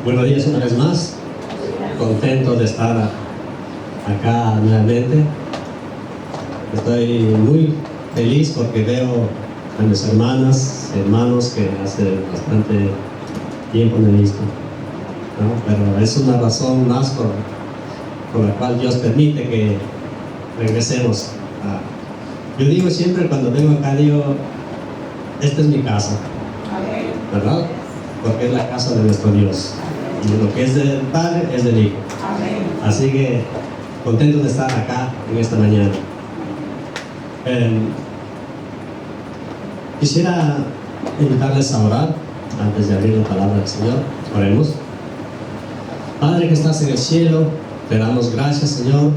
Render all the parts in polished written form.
Buenos días una vez más. Contento de estar acá nuevamente. Estoy muy feliz porque veo a mis hermanos que hace bastante tiempo no he visto, ¿no? Pero es una razón más por la cual Dios permite que regresemos. Yo digo siempre cuando vengo acá, digo, esta es mi casa, ¿verdad? Porque es la casa de nuestro Dios. Y lo que es del Padre es del Hijo. Así que contento de estar acá en esta mañana. Quisiera invitarles a orar antes de abrir la palabra del Señor. Oremos. Padre que estás en el cielo, te damos gracias, Señor,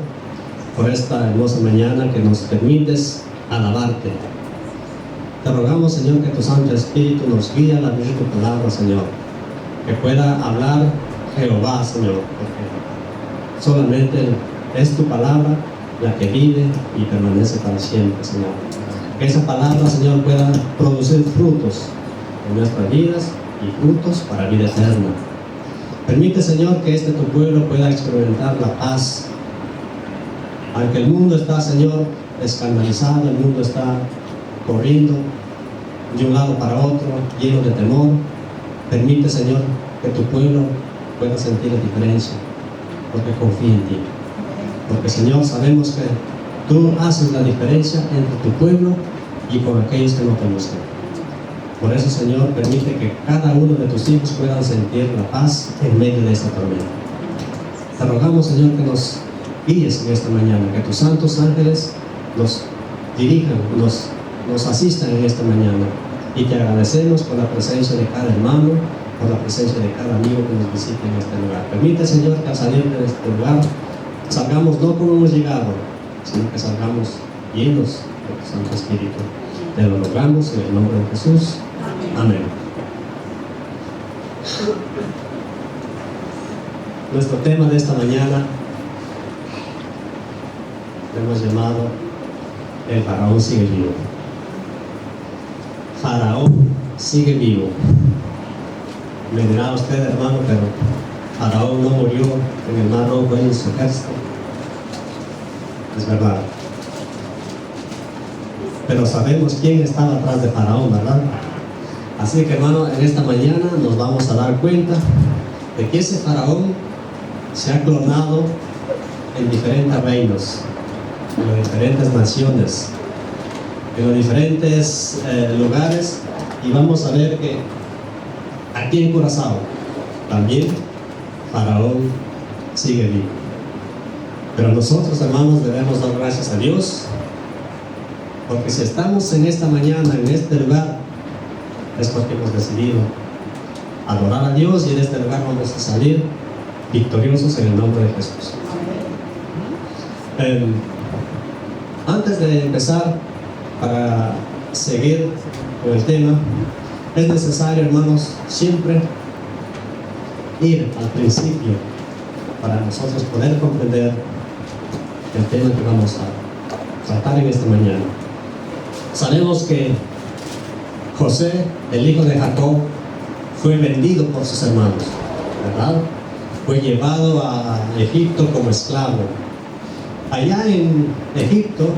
por esta hermosa mañana que nos permites alabarte. Te rogamos, Señor, que tu Santo Espíritu nos guíe a la misma palabra, Señor. Que pueda hablar Jehová, Señor, porque solamente es tu palabra la que vive y permanece para siempre, Señor. Que esa palabra, Señor, pueda producir frutos en nuestras vidas y frutos para vida eterna. Permite, Señor, que tu pueblo pueda experimentar la paz. Aunque el mundo está, Señor, escandalizado, el mundo está corriendo de un lado para otro, lleno de temor, permite, Señor, que tu pueblo pueda sentir la diferencia, porque confía en ti. Porque, Señor, sabemos que tú haces la diferencia entre tu pueblo y con aquellos que no te buscan. Por eso, Señor, permite que cada uno de tus hijos puedan sentir la paz en medio de esta tormenta. Te rogamos, Señor, que nos guíes en esta mañana, que tus santos ángeles nos dirijan, nos asistan en esta mañana. Y te agradecemos por la presencia de cada hermano, por la presencia de cada amigo que nos visite en este lugar. Permite, Señor, que al salir de este lugar salgamos no como hemos llegado, sino que salgamos llenos de tu Santo Espíritu. Te lo rogamos en el nombre de Jesús. Amén. Nuestro tema de esta mañana lo hemos llamado El Faraón sigue vivo. Faraón sigue vivo. Me dirá usted, hermano, pero Faraón no murió en el Mar Rojo en su ejército. Es verdad. Pero sabemos quién estaba atrás de Faraón, ¿verdad? Así que, hermano, en esta mañana nos vamos a dar cuenta de que ese Faraón se ha clonado en diferentes reinos, en las diferentes naciones, en los diferentes lugares, y vamos a ver que aquí en Curazao también Faraón sigue vivo. Pero nosotros, hermanos, debemos dar gracias a Dios, porque si estamos en esta mañana, en este lugar, es porque hemos decidido adorar a Dios, y en este lugar vamos a salir victoriosos en el nombre de Jesús. Antes de empezar, para seguir con el tema, es necesario, hermanos, siempre ir al principio para nosotros poder comprender el tema que vamos a tratar en esta mañana. Sabemos que José, el hijo de Jacob, fue vendido por sus hermanos, ¿verdad? Fue llevado a Egipto como esclavo. Allá en Egipto,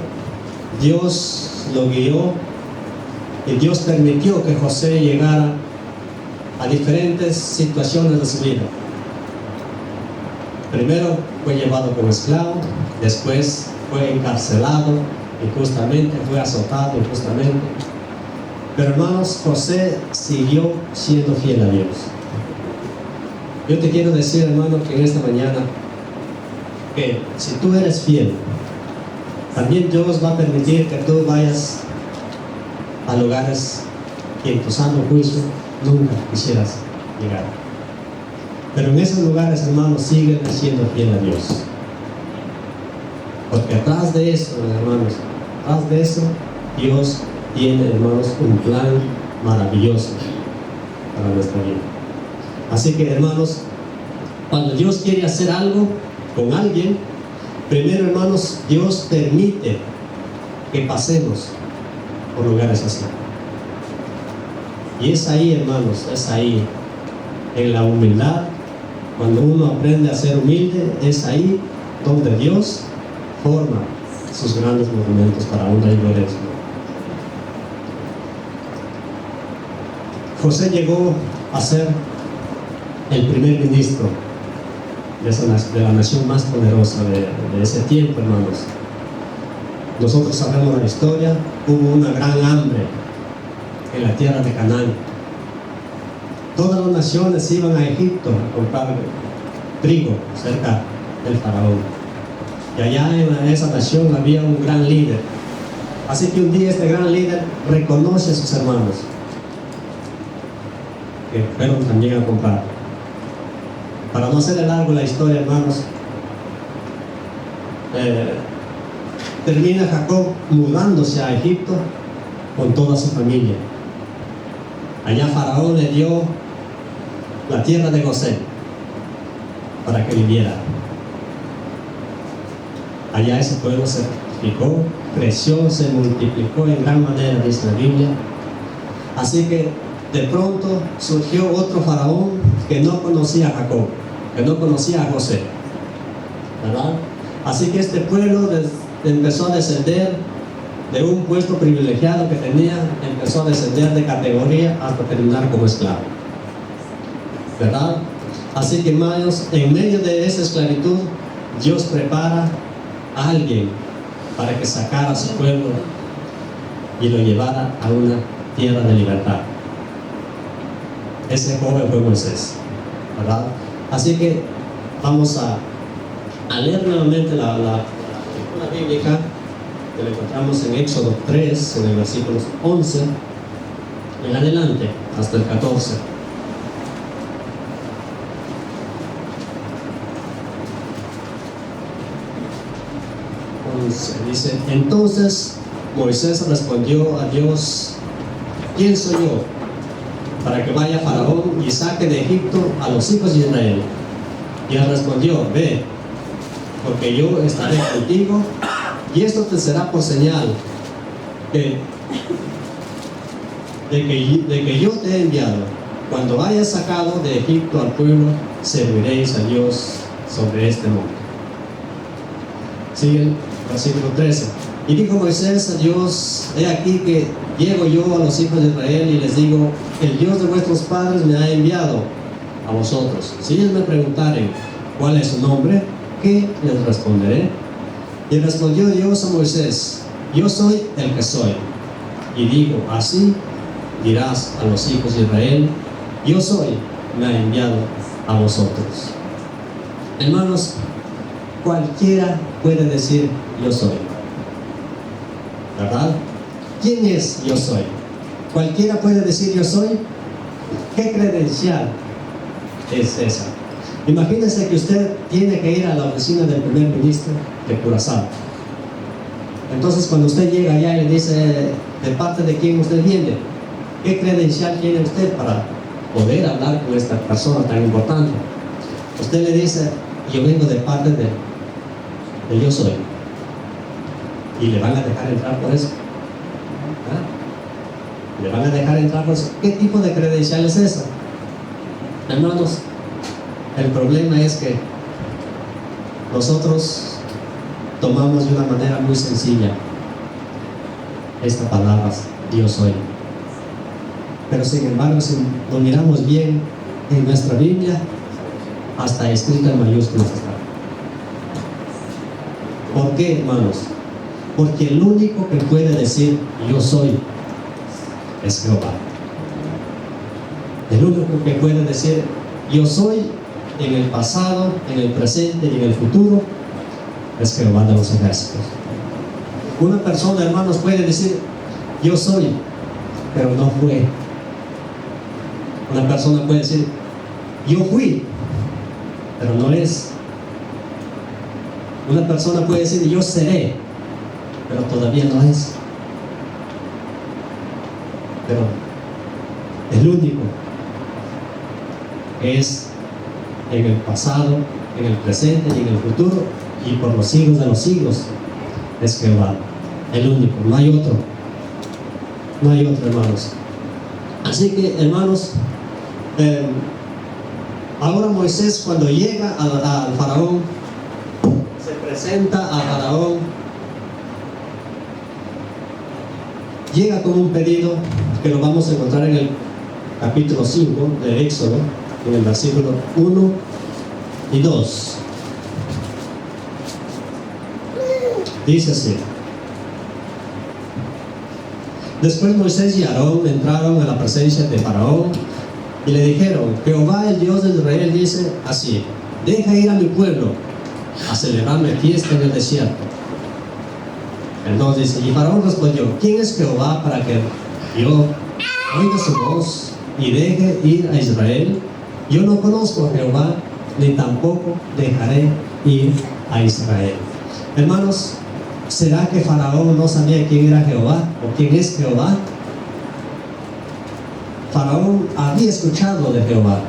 Dios lo guió y Dios permitió que José llegara a diferentes situaciones de su vida. Primero fue llevado como esclavo, después fue encarcelado injustamente, fue azotado injustamente. Pero, hermanos, José siguió siendo fiel a Dios. Yo te quiero decir, hermano, que en esta mañana, que si tú eres fiel, también Dios va a permitir que tú vayas a lugares que en tu sano juicio nunca quisieras llegar. Pero en esos lugares, hermanos, sigue siendo fiel a Dios. Porque atrás de eso, hermanos, atrás de eso, Dios tiene, hermanos, un plan maravilloso para nuestra vida. Así que, hermanos, cuando Dios quiere hacer algo con alguien, primero, hermanos, Dios permite que pasemos por lugares así. Y es ahí, hermanos, es ahí, en la humildad, Cuando uno aprende a ser humilde, es ahí donde Dios forma sus grandes monumentos para honra y gloria de su nombre. José llegó a ser el primer ministro de la nación más poderosa de ese tiempo, hermanos. Nosotros sabemos la historia. Hubo una gran hambre en la tierra de Canaán. Todas las naciones iban a Egipto a comprar trigo cerca del faraón. Y allá en esa nación había un gran líder. Así que un día este gran líder reconoce a sus hermanos que fueron también a comprar. Para no hacerle largo la historia, hermanos, termina Jacob mudándose a Egipto con toda su familia. Allá Faraón le dio la tierra de Gosén para que viviera. Allá ese pueblo se multiplicó, creció, se multiplicó en gran manera, dice la Biblia. Así que de pronto surgió otro faraón que no conocía a Jacob, que no conocía a José, ¿verdad? Así que este pueblo empezó a descender de un puesto privilegiado que tenía, empezó a descender de categoría hasta terminar como esclavo, ¿verdad? Así que, hermanos, en medio de esa esclavitud, Dios prepara a alguien para que sacara a su pueblo y lo llevara a una tierra de libertad. Ese joven fue Moisés, ¿verdad? Así que vamos a leer nuevamente la lectura bíblica que la encontramos en Éxodo 3, en el versículo 11 en adelante hasta el 14. Dice: entonces Moisés respondió a Dios: ¿quién soy yo para que vaya Faraón y saque de Egipto a los hijos de Israel? Y él respondió: ve, porque yo estaré contigo, y esto te será por señal de que yo te he enviado. Cuando hayas sacado de Egipto al pueblo, serviréis a Dios sobre este monte. Sigue el versículo 13. Y dijo Moisés a Dios: he aquí que llego yo a los hijos de Israel y les digo: el Dios de vuestros padres me ha enviado a vosotros. Si ellos me preguntaren cuál es su nombre, ¿qué les responderé? Y respondió Dios a Moisés: yo soy el que soy. Y digo: así dirás a los hijos de Israel: yo soy, me ha enviado a vosotros. Hermanos, cualquiera puede decir yo soy, ¿verdad? ¿Quién es yo soy? Cualquiera puede decir yo soy. ¿Qué credencial es esa? Imagínense que usted tiene que ir a la oficina del primer ministro de Curazao. Entonces, cuando usted llega allá y le dice: ¿de parte de quién usted viene? ¿Qué credencial tiene usted para poder hablar con esta persona tan importante? Usted le dice: yo vengo de parte de yo soy. ¿Y le van a dejar entrar por eso? ¿Ah? ¿Le van a dejar entrar por eso? ¿Qué tipo de credencial es esa? Hermanos, el problema es que nosotros tomamos de una manera muy sencilla esta palabra, Dios soy. Pero sin embargo, si lo miramos bien en nuestra Biblia, hasta escrito en mayúsculas está. ¿Por qué, hermanos? Porque el único que puede decir yo soy es Jehová. El único que puede decir yo soy en el pasado, en el presente y en el futuro es Jehová de los ejércitos. Una persona, hermanos, puede decir yo soy, pero no fue. Una persona puede decir yo fui, pero no es. Una persona puede decir yo seré, pero todavía no es. Pero el único es en el pasado, en el presente y en el futuro y por los siglos de los siglos es Jehová, el único, no hay otro, no hay otro, hermanos. Así que, hermanos, Ahora Moisés, cuando llega al faraón, se presenta a faraón, llega con un pedido que lo vamos a encontrar en el capítulo 5 de Éxodo, en el versículo 1 y 2. Dice así: después Moisés y Aarón entraron a la presencia de faraón y le dijeron: Jehová, el Dios de Israel, dice así: deja ir a mi pueblo a celebrarme fiesta en el desierto. Entonces dice, y faraón respondió: ¿quién es Jehová para que yo oiga su voz y deje ir a Israel? Yo no conozco a Jehová, ni tampoco dejaré ir a Israel. Hermanos, ¿será que faraón no sabía quién era Jehová o quién es Jehová? Faraón había escuchado de Jehová,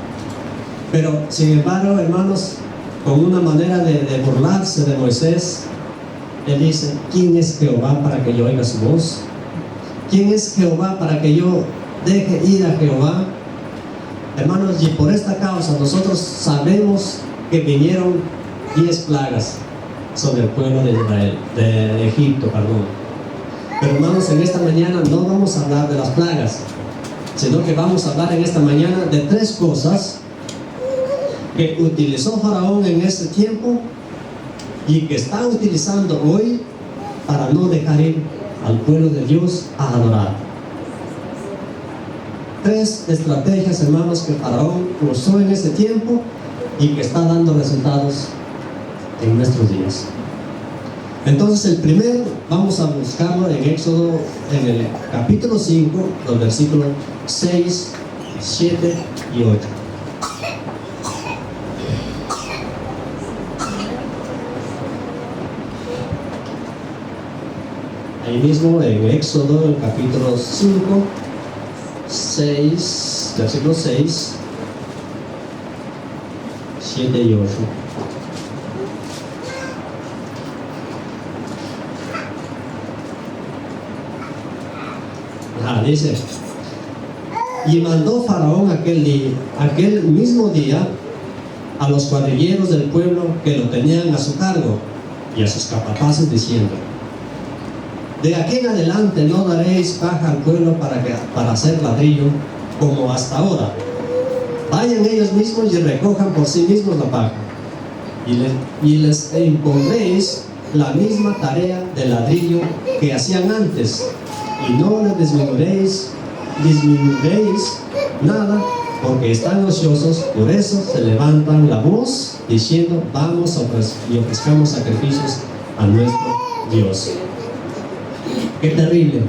pero sin embargo, hermanos, con una manera de burlarse de Moisés, él dice: ¿quién es Jehová para que yo oiga su voz? ¿Quién es Jehová para que yo deje ir a Jehová? Hermanos, y por esta causa nosotros sabemos que vinieron 10 plagas sobre el pueblo de Israel, de Egipto, perdón. Pero hermanos, en esta mañana no vamos a hablar de las plagas, sino que vamos a hablar en esta mañana de 3 cosas que utilizó faraón en ese tiempo y que está utilizando hoy para no dejar ir al pueblo de Dios a adorar. 3 estrategias, hermanos, que faraón usó en ese tiempo y que está dando resultados en nuestros días. Entonces, el primero vamos a buscarlo en Éxodo, en el capítulo 5, los versículos 6, 7 y 8. Ahí mismo en Éxodo, el capítulo 5, 6, versículo 6, 7 y 8. Dice: y mandó faraón aquel mismo día a los cuadrilleros del pueblo que lo tenían a su cargo y a sus capataces, diciendo: de aquí en adelante no daréis paja al pueblo para hacer ladrillo como hasta ahora. Vayan ellos mismos y recojan por sí mismos la paja, y les impondréis la misma tarea de ladrillo que hacían antes, y no les disminuiréis nada, porque están ociosos. Por eso se levantan la voz diciendo: vamos y ofrezcamos sacrificios a nuestro Dios. Qué terrible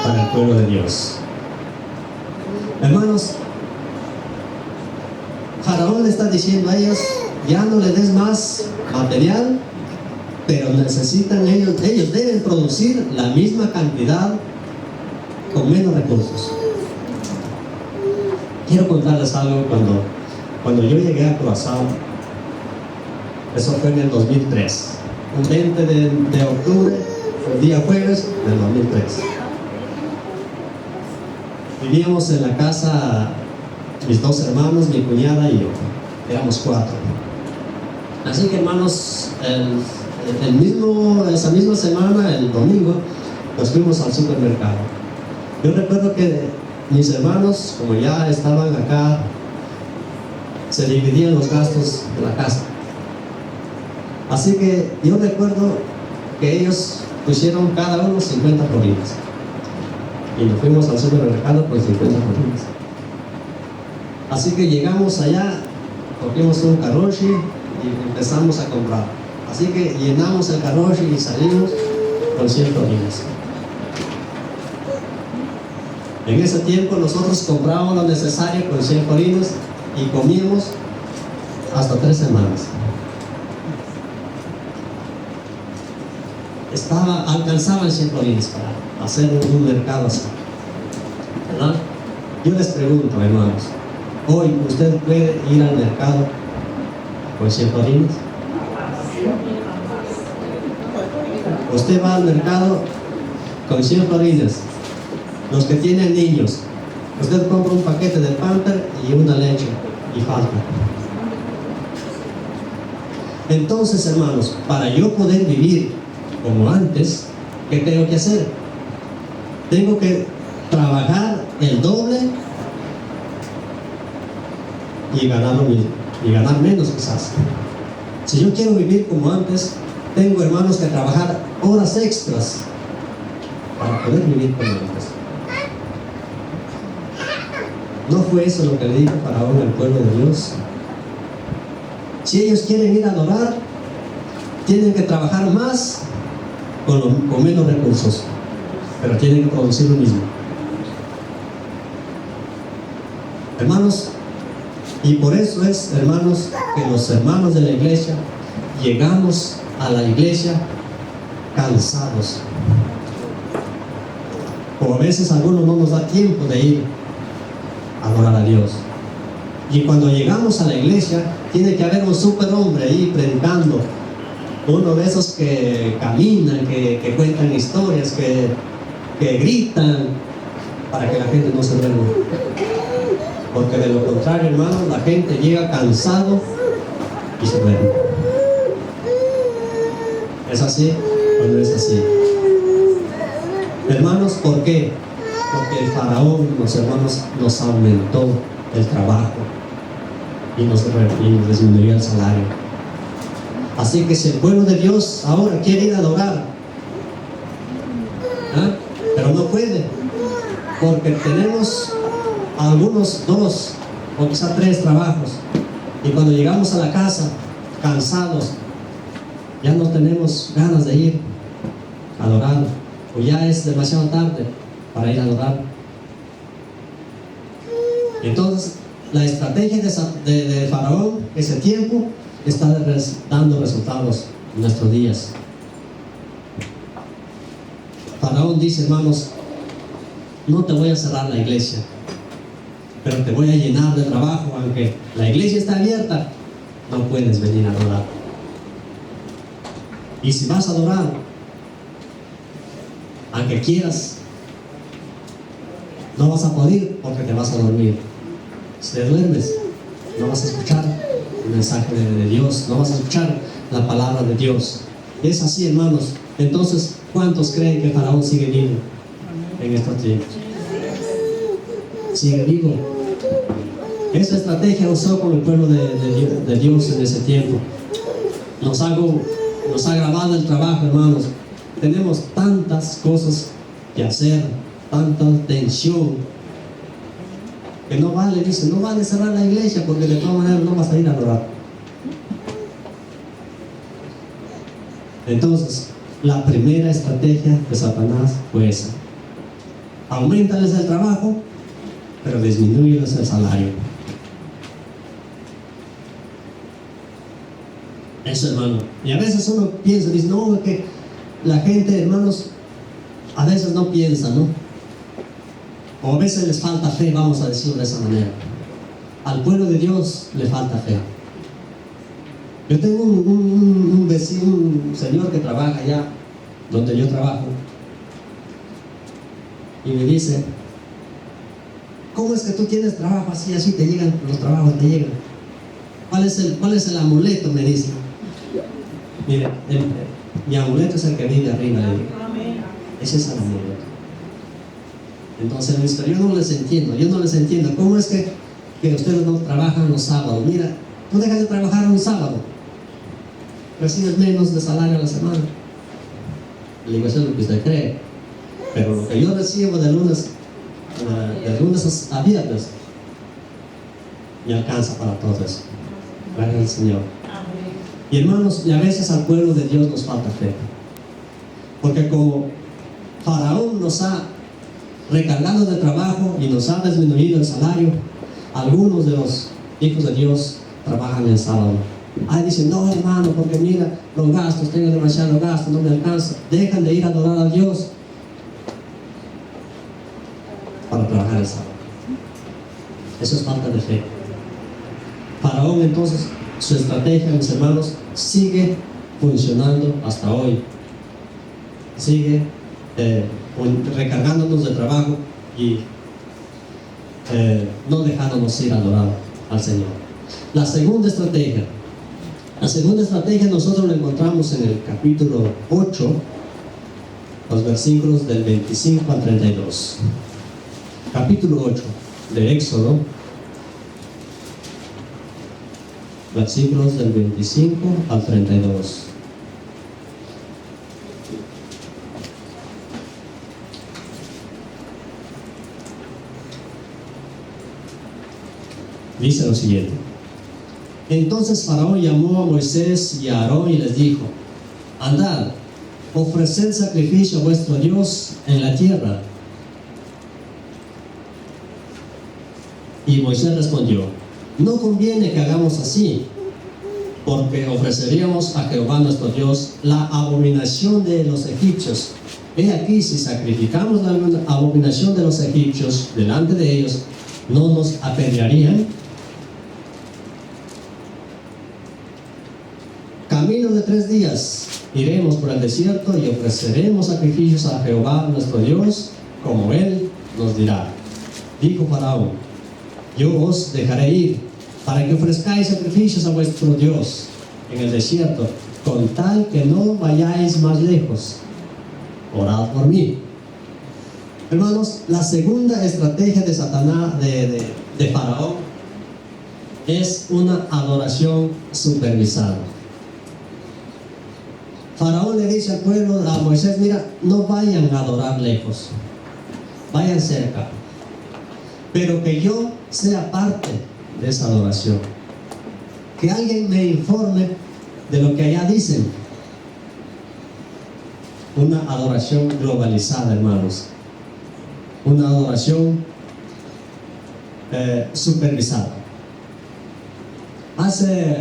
para el pueblo de Dios. Hermanos, faraón le está diciendo a ellos: ya no le des más material, pero necesitan ellos deben producir la misma cantidad con menos recursos. Quiero contarles algo. Cuando yo llegué a Curazao, eso fue en el 2003, el 20 de octubre, el día jueves del 2003. Vivíamos en la casa mis 2 hermanos, mi cuñada y yo. Éramos 4. Así que, hermanos, esa misma semana, el domingo, nos fuimos al supermercado. Yo recuerdo que mis hermanos, como ya estaban acá, se dividían los gastos de la casa. Así que yo recuerdo que ellos pusieron cada uno 50 florines. Y nos fuimos al supermercado con 50 florines. Así que llegamos allá, cogimos un carrochi y empezamos a comprar. Así que llenamos el carrochi y salimos con 100 florines. En ese tiempo nosotros comprábamos lo necesario con 100 florines y comíamos hasta 3 semanas. Alcanzaban 100 florines para hacer un mercado así, ¿verdad? Yo les pregunto, hermanos, hoy usted puede ir al mercado con 100 florines. Usted va al mercado con 100 florines. Los que tienen niños, usted compra un paquete de Pamper y una leche y falta. Entonces, hermanos, para yo poder vivir como antes, ¿qué tengo que hacer? Tengo que trabajar el doble y ganar lo mismo, y ganar menos quizás. Si yo quiero vivir como antes, tengo, hermanos, que trabajar horas extras para poder vivir como antes. ¿No fue eso lo que le dijo Faraón al pueblo de Dios? Si ellos quieren ir a adorar, tienen que trabajar más con menos recursos, pero tienen que producir lo mismo. Hermanos, y por eso es, hermanos, que los hermanos de la iglesia llegamos a la iglesia cansados. O a veces a algunos no nos da tiempo de ir a adorar a Dios. Y cuando llegamos a la iglesia, tiene que haber un superhombre ahí predicando. Uno de esos que caminan, que cuentan historias, que gritan para que la gente no se duerma. Porque de lo contrario, hermano, la gente llega cansado y se duerme. ¿Es así o no es así? Hermanos, ¿por qué? Porque el Faraón, los hermanos, nos aumentó el trabajo y nos disminuyó el salario. Así que si el pueblo de Dios ahora quiere ir a adorar, pero no puede, porque tenemos algunos 2 o quizá 3 trabajos, y cuando llegamos a la casa cansados, ya no tenemos ganas de ir a adorar, o ya es demasiado tarde para ir a adorar. Entonces la estrategia de Faraón ese tiempo está dando resultados en nuestros días. Faraón dice, hermanos, no te voy a cerrar la iglesia, pero te voy a llenar de trabajo. Aunque la iglesia está abierta, no puedes venir a adorar. Y si vas a adorar, aunque quieras, no vas a poder ir porque te vas a dormir. Si te duermes, no vas a escuchar el mensaje de Dios, no vas a escuchar la palabra de Dios. Es así, hermanos. Entonces, ¿cuántos creen que Faraón sigue vivo en estos tiempos? Sigue vivo. Esa estrategia usó con el pueblo de Dios en ese tiempo. Nos ha grabado el trabajo, hermanos. Tenemos tantas cosas que hacer, tanta tensión, que no vale, dice, no vale cerrar la iglesia porque de todas maneras no vas a ir a adorar. Entonces, la primera estrategia de Satanás fue esa: aumentales el trabajo, pero disminúyeles el salario. Eso, hermano. Y a veces uno piensa, dice, no, que la gente, hermanos, a veces no piensa, ¿no? O a veces les falta fe, vamos a decirlo de esa manera. Al pueblo de Dios le falta fe. Yo tengo un vecino, un señor que trabaja allá donde yo trabajo, y me dice, ¿cómo es que tú tienes trabajo así, así te llegan, los trabajos te llegan? ¿Cuál es el amuleto? Me dice. Mire, mi amuleto es el que vive arriba de mí. Ese es el amuleto. Entonces, yo no les entiendo. ¿Cómo es que ustedes no trabajan los sábados? Mira, tú dejas de trabajar un sábado, recibes menos de salario a la semana. Le digo, eso es lo que usted cree, pero lo que yo recibo de lunes a viernes me alcanza para todo eso. Gracias al Señor. Y hermanos, y a veces al pueblo de Dios nos falta fe, porque como Faraón nos ha recargado de trabajo y nos ha disminuido el salario, algunos de los hijos de Dios trabajan el sábado. Dicen, no, hermano, porque mira los gastos, tengo demasiado gasto, no me alcanza. Dejan de ir a adorar a Dios para trabajar el sábado. Eso es falta de fe. Faraón, entonces, su estrategia, mis hermanos, sigue funcionando hasta hoy. Sigue recargándonos de trabajo y no dejándonos ir a adorar al Señor. La segunda estrategia La segunda estrategia nosotros la encontramos en el capítulo 8, los versículos del 25 al 32. Capítulo 8 de Éxodo, versículos del 25 al 32. Dice lo siguiente: entonces Faraón llamó a Moisés y a Aarón y les dijo: andad, ofreced sacrificio a vuestro Dios en la tierra. Y Moisés respondió: no conviene que hagamos así, porque ofreceríamos a Jehová nuestro Dios la abominación de los egipcios. He aquí, si sacrificamos la abominación de los egipcios delante de ellos, ¿no nos apedrearían? Camino de 3 días iremos por el desierto y ofreceremos sacrificios a Jehová nuestro Dios, como Él nos dirá. Dijo Faraón: yo os dejaré ir, para que ofrezcáis sacrificios a vuestro Dios en el desierto, con tal que no vayáis más lejos. Orad por mí. Hermanos, la segunda estrategia de Satanás, de Faraón, es una adoración supervisada. Faraón le dice al pueblo, a Moisés: mira, no vayan a adorar lejos, vayan cerca, pero que yo sea parte de esa adoración, que alguien me informe de lo que allá dicen. Una adoración globalizada, hermanos, una adoración supervisada. Hace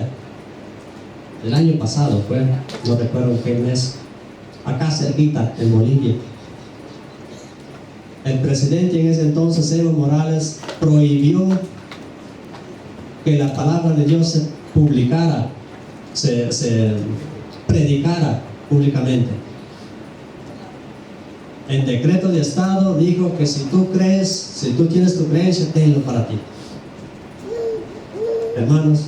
el año pasado fue, no recuerdo qué mes, acá cerquita en Bolivia, el presidente en ese entonces, Evo Morales, prohibió que la palabra de Dios se publicara, se predicara públicamente. En decreto de Estado dijo que si tú crees, si tú tienes tu creencia, tenlo para ti. Hermanos,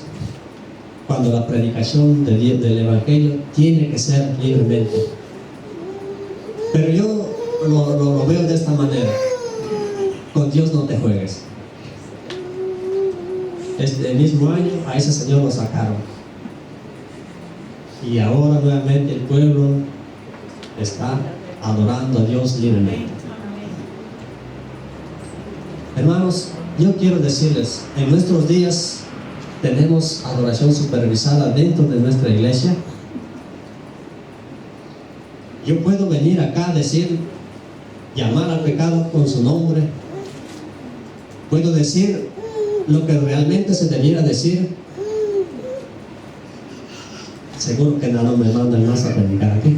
cuando la predicación del Evangelio tiene que ser libremente. Pero yo lo veo de esta manera: con Dios no te juegues. Este mismo año a ese señor lo sacaron, y ahora nuevamente el pueblo está adorando a Dios libremente. Hermanos, yo quiero decirles, en nuestros días tenemos adoración supervisada dentro de nuestra iglesia. Yo puedo venir acá a decir, llamar al pecado con su nombre, puedo decir lo que realmente se debiera decir. Seguro que nada me mandan más a predicar aquí.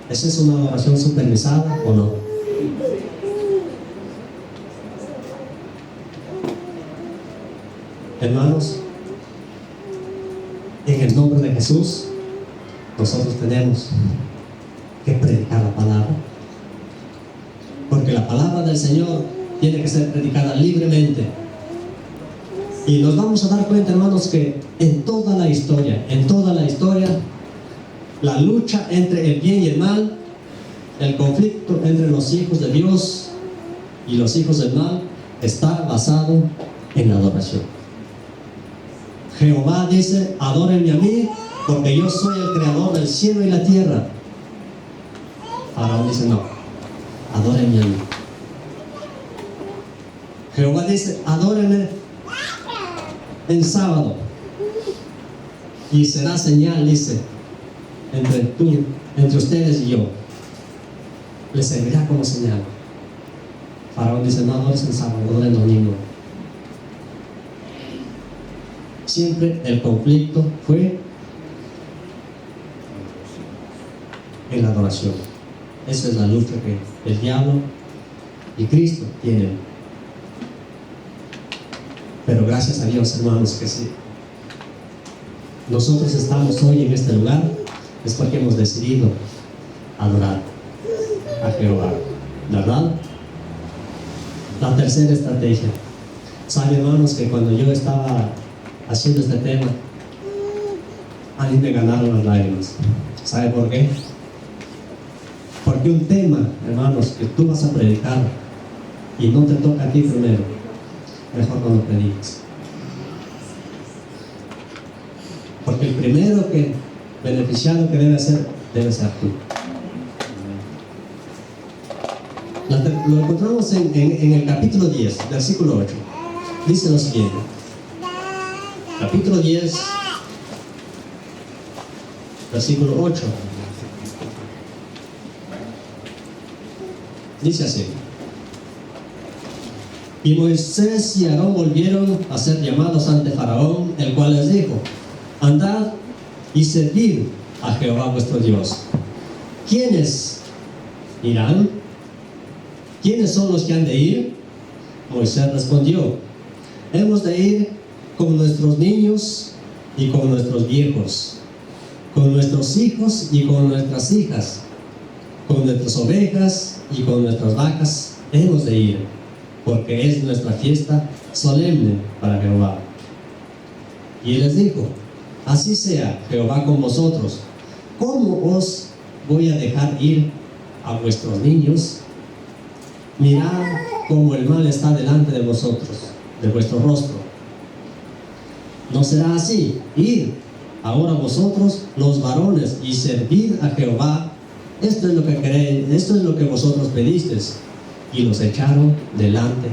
¿Esa es una adoración supervisada o no? Hermanos, en el nombre de Jesús, nosotros tenemos que predicar la palabra, porque la palabra del Señor tiene que ser predicada libremente. Y nos vamos a dar cuenta, hermanos, que en toda la historia, la lucha entre el bien y el mal, el conflicto entre los hijos de Dios y los hijos del mal, está basado en la adoración. Jehová dice: adórenme a mí, porque yo soy el creador del cielo y la tierra. Faraón dice: no, adórenme a mí. Jehová dice: adórenme en sábado, y será señal, dice, entre ustedes y yo, les servirá como señal. Faraón dice: no adores en sábado, adores en domingo. Siempre el conflicto fue en la adoración. Esa es la lucha que el diablo y Cristo tienen. Pero gracias a Dios, hermanos, que sí, nosotros estamos hoy en este lugar, es porque hemos decidido adorar a Jehová, ¿verdad? La tercera estrategia. Saben, hermanos, que cuando yo estaba haciendo este tema, a mí me ganaron las lágrimas. ¿Sabe por qué? Porque un tema, hermanos, que tú vas a predicar y no te toca a ti primero, mejor no lo prediques. Porque el primero que beneficiado que debe ser tú. Lo encontramos en el capítulo 10, versículo 8. Dice lo siguiente. Capítulo 10, versículo 8. Dice así: y Moisés y Aarón volvieron a ser llamados ante Faraón, el cual les dijo: andad y servid a Jehová vuestro Dios. ¿Quiénes irán? ¿Quiénes son los que han de ir? Moisés respondió: hemos de ir con nuestros niños y con nuestros viejos, con nuestros hijos y con nuestras hijas, con nuestras ovejas y con nuestras vacas hemos de ir, porque es nuestra fiesta solemne para Jehová. Y él les dijo: así sea Jehová con vosotros. ¿Cómo os voy a dejar ir a vuestros niños? Mirad cómo el mal está delante de vosotros, de vuestro rostro. No será así. Id ahora vosotros los varones y servid a Jehová. Esto es lo que queréis, esto es lo que vosotros pedisteis. Y los echaron delante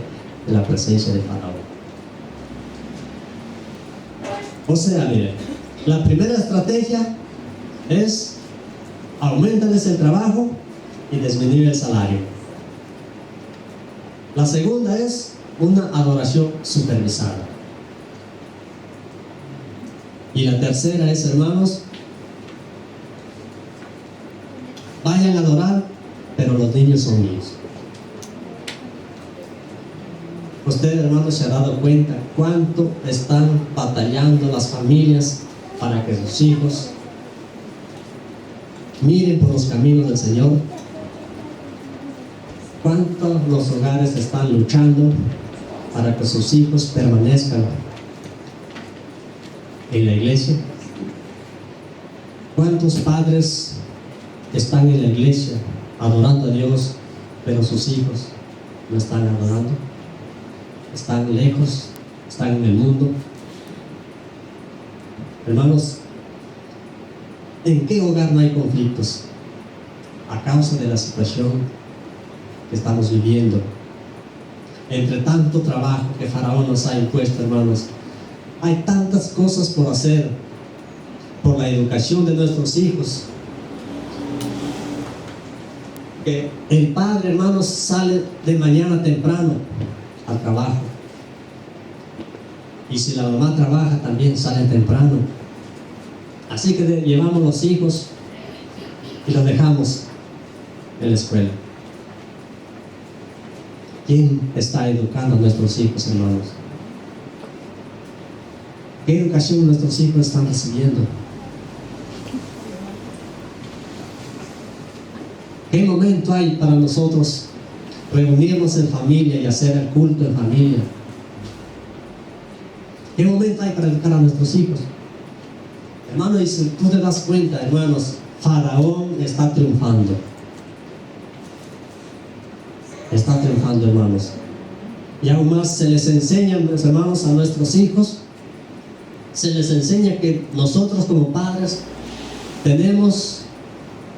de la presencia de Faraón. O sea, miren, la primera estrategia es aumentarles el trabajo y disminuir el salario. La segunda es una adoración supervisada. Y la tercera es, hermanos, vayan a adorar, pero los niños son míos. Usted, hermanos, se ha dado cuenta cuánto están batallando las familias para que sus hijos miren por los caminos del Señor. Cuántos los hogares están luchando para que sus hijos permanezcan en la iglesia. Cuántos padres están en la iglesia adorando a Dios, pero sus hijos no están adorando, están lejos, están en el mundo. Hermanos, ¿en qué hogar no hay conflictos? A causa de la situación que estamos viviendo. Entre tanto trabajo que Faraón nos ha impuesto, hermanos, hay tantas cosas por hacer por la educación de nuestros hijos, que el padre, hermanos, sale de mañana temprano al trabajo, y si la mamá trabaja también sale temprano. Así que llevamos los hijos y los dejamos en la escuela. ¿Quién está educando a nuestros hijos, hermanos? ¿Qué educación nuestros hijos están recibiendo? ¿Qué momento hay para nosotros reunirnos en familia y hacer el culto en familia? ¿Qué momento hay para educar a nuestros hijos? Hermano, y si tú te das cuenta, hermanos, Faraón está triunfando. Está triunfando, hermanos. Y aún más se les enseña, hermanos, a nuestros hijos, se les enseña que nosotros como padres tenemos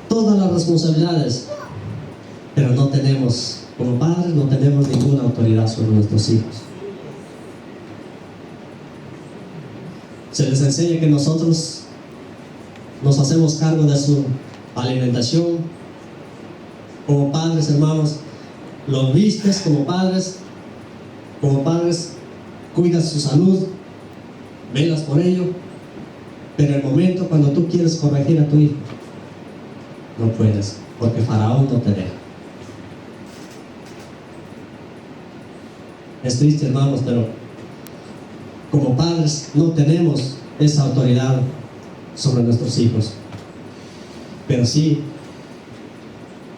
todas las responsabilidades, pero no tenemos, como padres, no tenemos ninguna autoridad sobre nuestros hijos. Se les enseña que nosotros nos hacemos cargo de su alimentación. Como padres, hermanos, los vistes como padres cuidas su salud, velas por ello, pero el momento cuando tú quieres corregir a tu hijo, no puedes, porque Faraón no te deja. Es triste, hermanos, pero como padres no tenemos esa autoridad sobre nuestros hijos, pero sí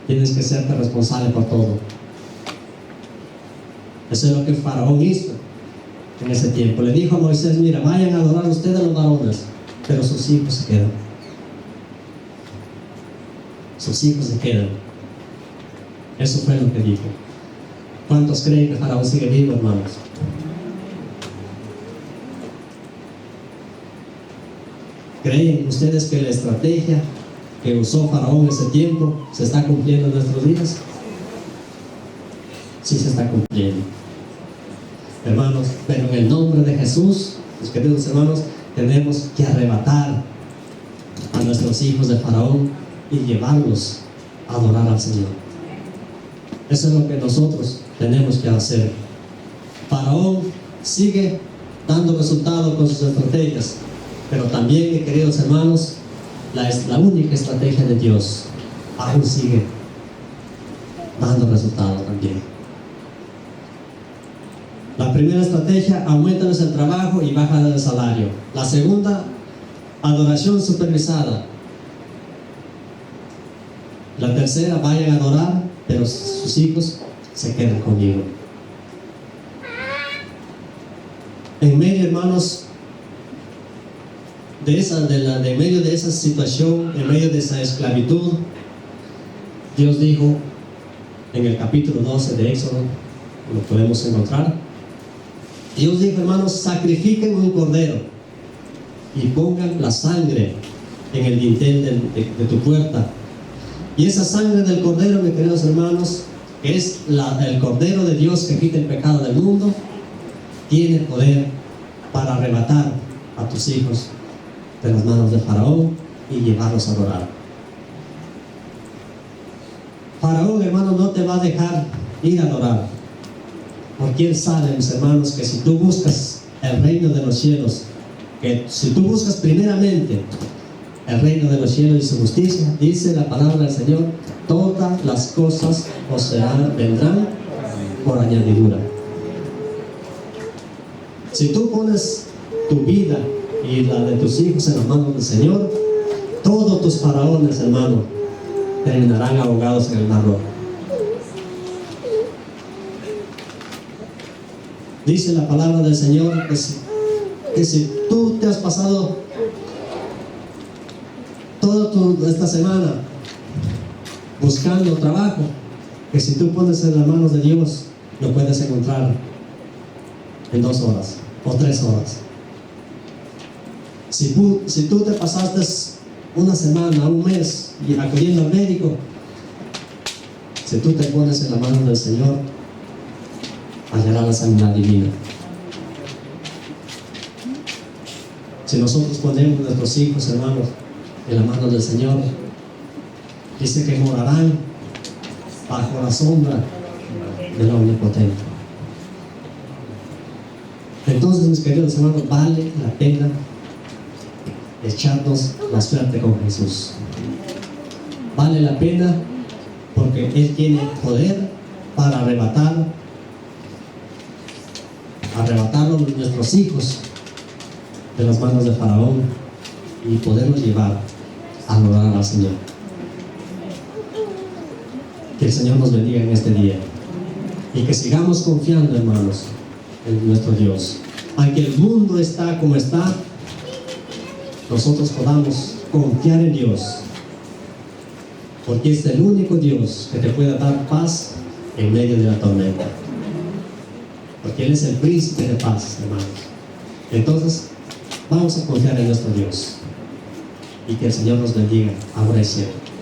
tienes que serte responsable por todo. Eso es lo que Faraón hizo. en ese tiempo. Le dijo a Moisés: mira, vayan a adorar ustedes los varones, pero sus hijos se quedan. Sus hijos se quedan. Eso fue lo que dijo. ¿Cuántos creen que Faraón sigue vivo, hermanos? ¿Creen ustedes que la estrategia que usó Faraón en ese tiempo se está cumpliendo en nuestros días? Sí, se está cumpliendo, hermanos. Pero en el nombre de Jesús, mis queridos hermanos, tenemos que arrebatar a nuestros hijos de Faraón y llevarlos a adorar al Señor. Eso es lo que nosotros tenemos que hacer. Faraón sigue dando resultados con sus estrategias, pero también, mis queridos hermanos, la única estrategia de Dios aún sigue dando resultados también. La primera estrategia: aumentanos el trabajo y baja el salario. La segunda: adoración supervisada. La tercera: vayan a adorar, pero sus hijos se quedan conmigo. En medio, hermanos, de medio de esa situación, en medio de esa esclavitud, Dios dijo en el capítulo 12 de Éxodo, lo podemos encontrar. Dios dijo: hermanos, sacrifiquen un cordero y pongan la sangre en el dintel de tu puerta. Y esa sangre del cordero, mis queridos hermanos, es el cordero de Dios que quita el pecado del mundo. Tiene poder para arrebatar a tus hijos de las manos de Faraón y llevarlos a adorar. Faraón, hermano, no te va a dejar ir a adorar, porque él sabe, mis hermanos, que si tú buscas el reino de los cielos, que si tú buscas primeramente el reino de los cielos y su justicia, dice la palabra del Señor, todas las cosas vendrán por añadidura. Si tú pones tu vida y la de tus hijos en las manos del Señor, todos tus faraones, hermano, terminarán ahogados en el mar rojo. Dice la palabra del Señor que si tú te has pasado toda esta semana buscando trabajo, que si tú pones en las manos de Dios, lo puedes encontrar en 2 horas o 3 horas. Si tú te pasaste una semana, un mes acudiendo al médico, si tú te pones en la mano del Señor, hallarás la sanidad divina. Si nosotros ponemos a nuestros hijos, hermanos, en la mano del Señor, dice que morarán bajo la sombra del Omnipotente. Entonces, mis queridos hermanos, vale la pena echarnos la suerte con Jesús. Vale la pena porque Él tiene poder para arrebatarlos nuestros hijos de las manos de Faraón y poderlos llevar a adorar al Señor. Que el Señor nos bendiga en este día y que sigamos confiando, hermanos, en nuestro Dios. Aunque el mundo está como está, nosotros podamos confiar en Dios, porque es el único Dios que te puede dar paz en medio de la tormenta, porque Él es el príncipe de paz, hermanos. Entonces, vamos a confiar en nuestro Dios y que el Señor nos bendiga ahora y siempre.